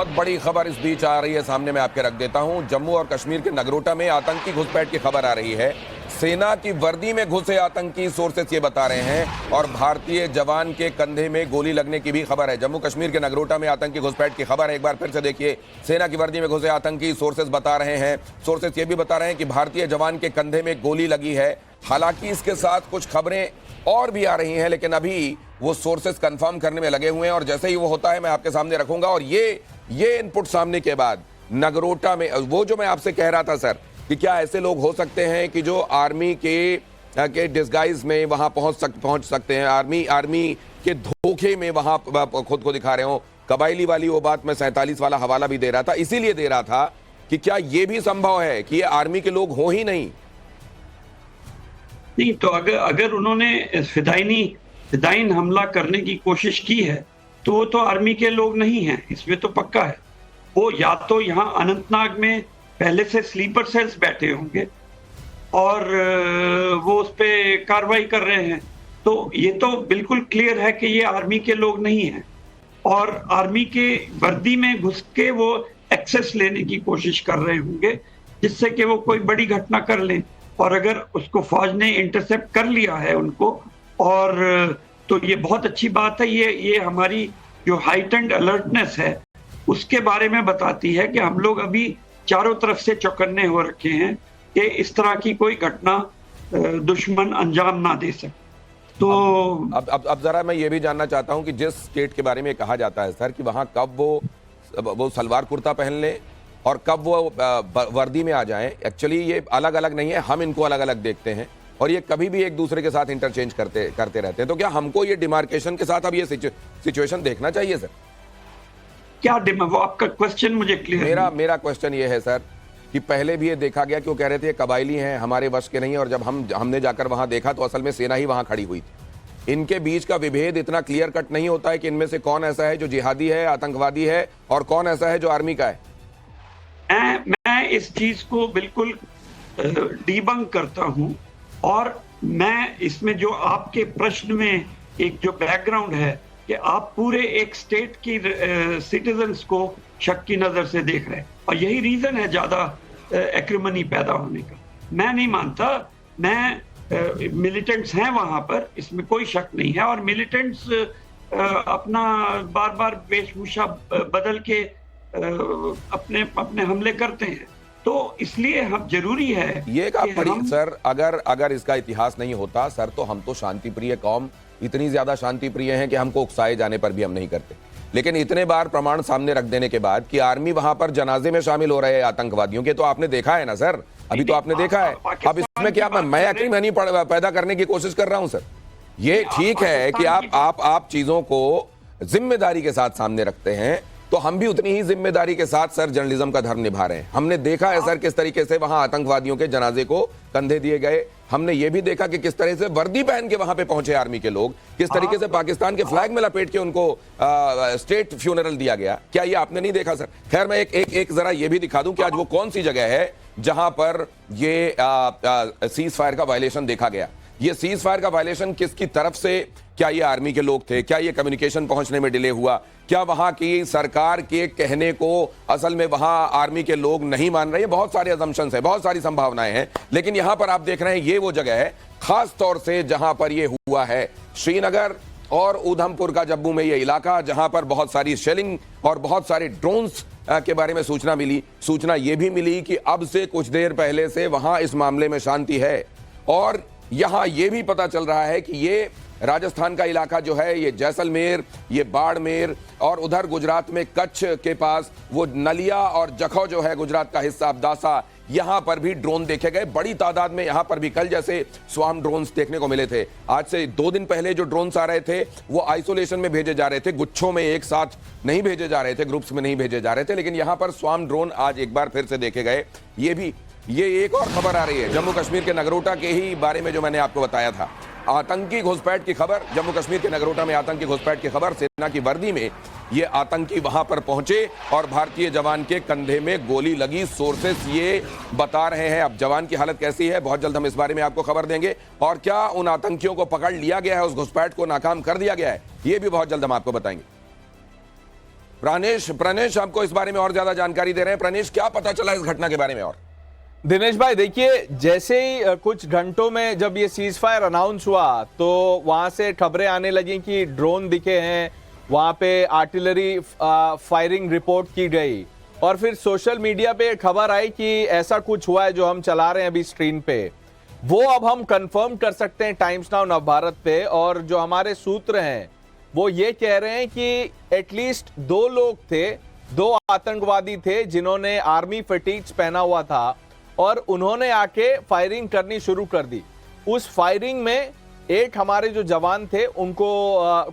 बहुत बड़ी खबर इस बीच आ रही है सामने, मैं आपके रख देता हूं। जम्मू और कश्मीर के नगरोटा में आतंकी घुसपैठ की खबर आ रही है। सेना की वर्दी में घुसे आतंकी, सोर्सेस ये बता रहे हैं, और भारतीय जवान के कंधे में गोली लगने की भी खबर है। जम्मू कश्मीर के नगरोटा में आतंकी घुसपैठ की खबर है। एक बार फिर से देखिए, सेना की वर्दी में घुसे आतंकी, सोर्सेस बता रहे हैं। सोर्सेस ये भी बता रहे हैं कि भारतीय जवान के कंधे में गोली लगी है। हालांकि इसके साथ कुछ खबरें और भी आ रही हैं, लेकिन अभी वो सोर्सेस कंफर्म करने में लगे हुए हैं, और जैसे ही वो होता है मैं आपके सामने रखूंगा। और ये इनपुट सामने के बाद नगरोटा में वो जो मैं आपसे कह रहा था सर, कि क्या ऐसे लोग हो सकते हैं कि जो आर्मी के डिस्गाइज में वहां पहुंच सकते हैं, आर्मी के धोखे में वहां खुद को दिखा रहे हो। कबायली वाली वो बात मैं 47 वाला हवाला भी दे रहा था, इसीलिए दे रहा था कि क्या ये भी संभव है कि ये आर्मी के लोग हो ही नहीं। तो अगर उन्होंने फिदाइन हमला करने की कोशिश की है तो वो तो आर्मी के लोग नहीं हैं, इसमें तो पक्का है। वो या तो यहाँ अनंतनाग में पहले से स्लीपर सेल्स बैठे होंगे और वो उस पर कार्रवाई कर रहे हैं। तो ये तो बिल्कुल क्लियर है कि ये आर्मी के लोग नहीं हैं, और आर्मी के वर्दी में घुस के वो एक्सेस लेने की कोशिश कर रहे होंगे, जिससे कि वो कोई बड़ी घटना कर लें। और अगर उसको फौज ने इंटरसेप्ट कर लिया है उनको, और तो ये बहुत अच्छी बात है। ये हमारी जो हाइटेंड अलर्टनेस है उसके बारे में बताती है कि हम लोग अभी चारों तरफ से चौकन्ने हो रखे हैं कि इस तरह की कोई घटना दुश्मन अंजाम ना दे सके। तो अब जरा मैं ये भी जानना चाहता हूं कि जिस स्टेट के बारे में कहा जाता है सर कि वहां कब वो सलवार कुर्ता पहन ले और कब वो वर्दी में आ जाएं, एक्चुअली ये अलग अलग नहीं है, हम इनको अलग अलग देखते हैं और ये कभी भी एक दूसरे के साथ इंटरचेंज करते रहते हैं। तो क्या हमको ये डिमार्केशन के साथ अब ये सिचुएशन देखना चाहिए सर? क्या वो आपका क्वेश्चन मुझे क्लियर? मेरा क्वेश्चन ये है सर कि पहले भी ये देखा गया, क्यों कह रहे थे कबायली हैं, हमारे वश के नहीं, और जब हमने जाकर वहां देखा तो असल में सेना ही वहां खड़ी हुई थी। इनके बीच का विभेद इतना क्लियर कट नहीं होता है कि इनमें से कौन ऐसा है जो जिहादी है, आतंकवादी है, और कौन ऐसा है जो आर्मी का है। मैं इस चीज को बिल्कुल डीबंक करता हूं, और मैं इसमें जो आपके प्रश्न में एक जो बैकग्राउंड है कि आप पूरे एक स्टेट की सिटीजन्स को शक की नजर से देख रहे हैं, और यही रीजन है ज्यादा एक्रिमनी पैदा होने का। मैं नहीं मानता, मैं मिलिटेंट्स हैं वहां पर, इसमें कोई शक नहीं है, और मिलिटेंट्स अपना बार बार वेशभूषा बदल के अपने हमले करते हैं। तो इसलिए हम जरूरी है ये सर, अगर इसका इतिहास नहीं होता सर, तो हम तो शांति प्रिय कौम, इतनी ज्यादा शांति प्रिय हैं कि हमको उकसाए जाने पर भी हम नहीं करते। लेकिन इतने बार प्रमाण सामने रख देने के बाद कि आर्मी वहां पर जनाजे में शामिल हो रहे हैं आतंकवादियों के, तो आपने देखा है ना सर, अभी तो आपने देखा है। अब इसमें क्या मैं एक्रिमनी पैदा करने की कोशिश कर रहा हूं सर? ये ठीक है कि आप चीजों को जिम्मेदारी के साथ सामने रखते हैं, तो हम भी उतनी ही जिम्मेदारी के साथ सर जर्नलिज्म का धर्म निभा रहे हैं। हमने देखा है सर किस तरीके से वहां आतंकवादियों के जनाजे को कंधे दिए गए। हमने ये भी देखा कि किस तरह से वर्दी पहन के वहां पे पहुंचे आर्मी के लोग, किस तरीके से पाकिस्तान के फ्लैग में लपेट के उनको स्टेट फ्यूनरल दिया गया। क्या ये आपने नहीं देखा सर? खैर, मैं एक जरा ये भी दिखा दूं कि आज वो कौन सी जगह है जहां पर ये सीज फायर का वायलेशन देखा गया। ये सीज फायर का वायलेशन किसकी तरफ से? क्या ये आर्मी के लोग थे? क्या ये कम्युनिकेशन पहुंचने में डिले हुआ? क्या वहां की सरकार के कहने को असल में वहां आर्मी के लोग नहीं मान रहे? बहुत सारे अजम्पशंस है, बहुत सारी संभावनाएं हैं, लेकिन यहां पर आप देख रहे हैं ये वो जगह है खास तौर से जहां पर ये हुआ है, श्रीनगर और उधमपुर का जम्मू में ये इलाका, जहां पर बहुत सारी शेलिंग और बहुत सारे ड्रोन्स के बारे में सूचना मिली। सूचना ये भी मिली कि अब से कुछ देर पहले से वहां इस मामले में शांति है, और यहां यह भी पता चल रहा है कि ये राजस्थान का इलाका जो है, ये जैसलमेर, ये बाड़मेर, और उधर गुजरात में कच्छ के पास वो नलिया और जखौ जो है गुजरात का हिस्सा, अब्दासा, यहां पर भी ड्रोन देखे गए बड़ी तादाद में। यहां पर भी कल जैसे स्वार्म ड्रोन्स देखने को मिले थे। आज से 2 दिन पहले जो ड्रोन्स आ रहे थे वो आइसोलेशन में भेजे जा रहे थे, गुच्छों में एक साथ नहीं भेजे जा रहे थे, ग्रुप्स में नहीं भेजे जा रहे थे, लेकिन यहां पर स्वार्म ड्रोन आज एक बार फिर से देखे गए। ये एक और खबर आ रही है जम्मू कश्मीर के नगरोटा के ही बारे में जो मैंने आपको बताया था, आतंकी घुसपैठ की खबर। जम्मू कश्मीर के नगरोटा में आतंकी घुसपैठ की खबर। सेना की वर्दी में ये आतंकी वहां पर पहुंचे और भारतीय जवान के कंधे में गोली लगी, सोर्सेस ये बता रहे हैं। अब जवान की हालत कैसी है, बहुत जल्द हम इस बारे में आपको खबर देंगे, और क्या उन आतंकियों को पकड़ लिया गया है, उस घुसपैठ को नाकाम कर दिया गया है, ये भी बहुत जल्द हम आपको बताएंगे। प्राणेश प्राणेश हमको इस बारे में और ज्यादा जानकारी दे रहे हैं। प्राणेश, क्या पता चला इस घटना के बारे में? और दिनेश भाई देखिए, जैसे ही कुछ घंटों में जब ये सीज फायर अनाउंस हुआ तो वहां से खबरें आने लगी कि ड्रोन दिखे हैं, वहां पे आर्टिलरी फायरिंग रिपोर्ट की गई और फिर सोशल मीडिया पे खबर आई कि ऐसा कुछ हुआ है जो हम चला रहे हैं अभी स्क्रीन पे। वो अब हम कंफर्म कर सकते हैं टाइम्स नाउ नवभारत पे, और जो हमारे सूत्र हैं वो ये कह रहे हैं कि एटलीस्ट 2 लोग थे, 2 आतंकवादी थे जिन्होंने आर्मी फटीग्स पहना हुआ था और उन्होंने आके फायरिंग करनी शुरू कर दी। उस फायरिंग में एक हमारे जो जवान थे उनको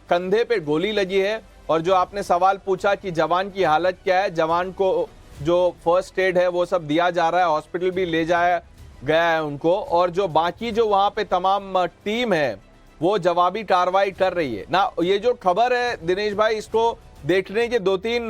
कंधे पे गोली लगी है, और जो आपने सवाल पूछा कि जवान की हालत क्या है, जवान को जो फर्स्ट एड है वो सब दिया जा रहा है, हॉस्पिटल भी ले जाया गया है उनको, और जो बाकी जो वहां पे तमाम टीम है वो जवाबी कार्रवाई कर रही है ना। ये जो खबर है दिनेश भाई, इसको देखने के 2-3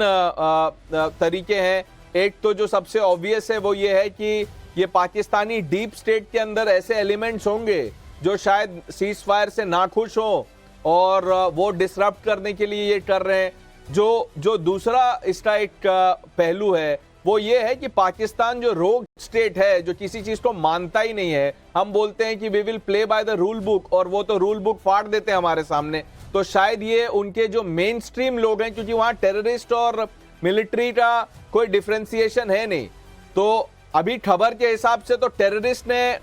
तरीके हैं। एक तो जो सबसे ऑब्वियस है वो ये है कि ये पाकिस्तानी डीप स्टेट के अंदर ऐसे एलिमेंट्स होंगे जो शायद सीज फायर से नाखुश हो और वो डिसरप्ट करने के लिए ये कर रहे हैं। जो दूसरा इसका एक पहलू है वो ये है कि पाकिस्तान जो रोग स्टेट है, जो किसी चीज को मानता ही नहीं है, हम बोलते हैं कि we will play by the rule book, और वो तो रूल बुक फाड़ देते हैं हमारे सामने। तो शायद ये उनके जो मेन स्ट्रीम लोग हैं, क्योंकि वहां टेररिस्ट और मिलिट्री का कोई डिफरेंशिएशन है नहीं, तो अभी खबर के हिसाब से तो टेररिस्ट ने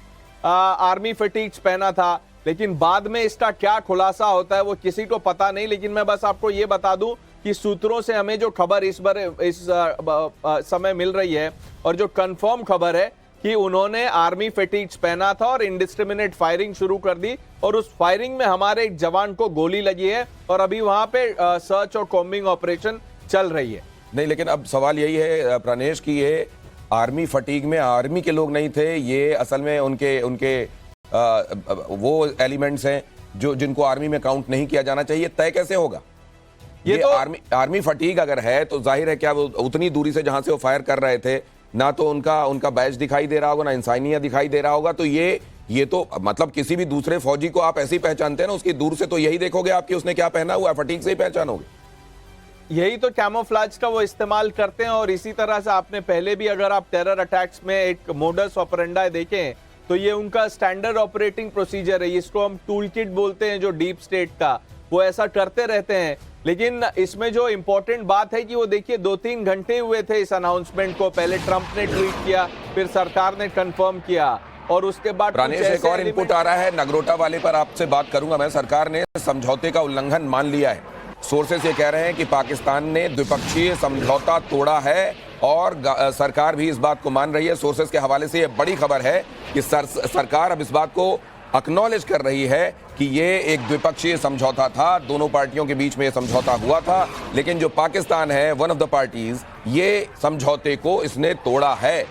आर्मी फटीग्स पहना था, लेकिन बाद में इसका क्या खुलासा होता है वो किसी को पता नहीं। लेकिन मैं बस आपको ये बता दूं कि सूत्रों से हमें जो खबर इस समय मिल रही है, और जो कंफर्म खबर है कि उन्होंने आर्मी फटीग्स पहना था और इंडिस्क्रिमिनेट फायरिंग शुरू कर दी, और उस फायरिंग में हमारे एक जवान को गोली लगी है और अभी वहां पे सर्च और कॉम्बिंग ऑपरेशन चल रही है। नहीं, लेकिन अब सवाल यही है प्राणेश कि ये आर्मी फटीग में आर्मी के लोग नहीं थे, ये असल में उनके वो एलिमेंट्स हैं जो जिनको आर्मी में काउंट नहीं किया जाना चाहिए। तय कैसे होगा ये तो आर्मी फटीग अगर है तो जाहिर है क्या वो उतनी दूरी से जहां से वो फायर कर रहे थे, ना तो उनका बैच दिखाई दे रहा होगा, ना इंसानियत दिखाई दे रहा होगा। तो ये तो मतलब किसी भी दूसरे फौजी को आप ऐसे ही पहचानते हैं ना, उसकी दूर से तो यही देखोगे आप कि उसने क्या पहना हुआ है, फटीग से ही पहचानोगे। यही तो कैमोफ्लेज का वो इस्तेमाल करते हैं। और इसी तरह से आपने पहले भी अगर आप टेरर अटैक्स में एक मोडस ऑपरेंडा देखें तो ये उनका स्टैंडर्ड ऑपरेटिंग प्रोसीजर है, इसको हम टूल किट बोलते हैं जो डीप स्टेट का, वो ऐसा करते रहते हैं। लेकिन इसमें जो इंपॉर्टेंट बात है कि वो देखिए 2-3 घंटे हुए थे इस अनाउंसमेंट को, पहले ट्रंप ने ट्वीट किया, फिर सरकार ने कंफर्म किया, और उसके बाद प्राणेश एक और इनपुट आ रहा है नगरोटा वाले पर आपसे बात करूंगा मैं। सरकार ने समझौते का उल्लंघन मान लिया है। सोर्सेस ये कह रहे हैं कि पाकिस्तान ने द्विपक्षीय समझौता तोड़ा है और सरकार भी इस बात को मान रही है। सोर्सेस के हवाले से ये बड़ी खबर है कि सरकार अब इस बात को एक्नॉलेज कर रही है कि ये एक द्विपक्षीय समझौता था, दोनों पार्टियों के बीच में ये समझौता हुआ था, लेकिन जो पाकिस्तान है वन ऑफ द पार्टीज, ये समझौते को इसने तोड़ा है।